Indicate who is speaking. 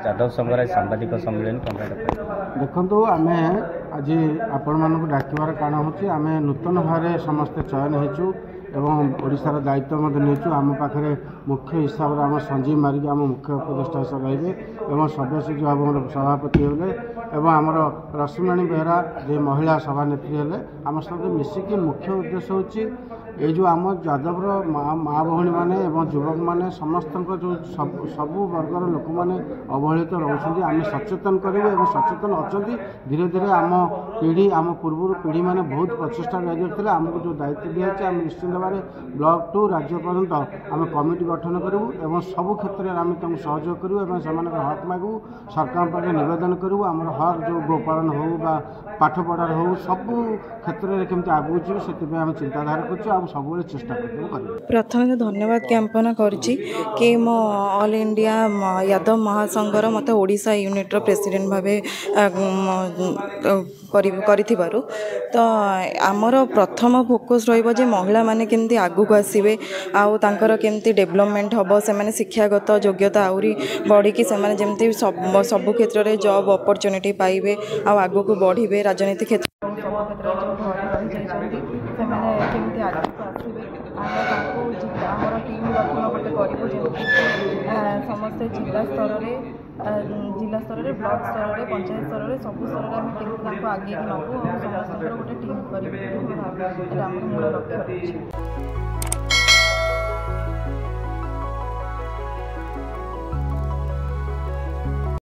Speaker 1: जादव संघर सांबादिक सम्मेलन
Speaker 2: देखो आम आज आपण मानक डाकिबार कारण हूँ आम नूतन भाव समस्ते चयन होचु एवं ओडिशार दायित्व नहीं आम पाखे मुख्य हिसाब से आम संजीव मारिक आम मुख्य उपदेष्टा हिसाब रे एवं सदस्य जो आम सभापति हेले एवं आमर रश्मिराणी बेहरा जे महिला सभानेत्री हेले आम सब मिसिकी मुख्य उद्देश्य होची ये जो आम यादवर माँ भौणी मैंने युवक मैंने समस्त जो सबू वर्गर लोक मैंने अवहेलित रोच आम सचेतन करूँ सचेतन अच्छा धीरे धीरे आम पीढ़ी आम पूर्व पीढ़ी मैंने बहुत प्रचेषा दिखाई आमको जो दायित्व दिखाई आम निश्चित भाव में ब्लॉक टू राज्य पर्यंत आम कमिटी गठन करूँ और सबू क्षेत्र में आम सहयोग करूँ से हक मागू सरकार पाखे नवेदन करूँ आम हक जो गोपालन हो पाठ पढ़ार हो सबू क्षेत्र में केमती आगू जी से आम चिंताधारा कर सब चेष्टा कर
Speaker 3: प्रथम धन्यवाद ज्ञापन कि मो ऑल इंडिया यादव महासंघर मत ओडिशा यूनिट्र प्रेसिडेंट भावे करिथिबारु तो आमर प्रथम फोकस रहिबो जे महिला माने केमती आगु को आसीबे आउ तांकर केमती डेवलपमेंट हबो से माने शिक्षागत योग्यता आउरी बढ़ी कि से माने जेमती सब क्षेत्र रे जॉब अपॉर्चुनिटी पाइबे आउ आगु को बढ़िबे राजनीति क्षेत्र सब क्षेत्र जो घर रही जाइछन्ती से माने केमती आगु को आसीबे आमर टीम गठन गोटे करूँ जमी समस्ते जिला स्तर में ब्लॉक स्तर में पंचायत स्तर में सब स्तर में आम केमती आगे नबू और समस्त गोटे टीम करूँ मूल लक्ष्य रही।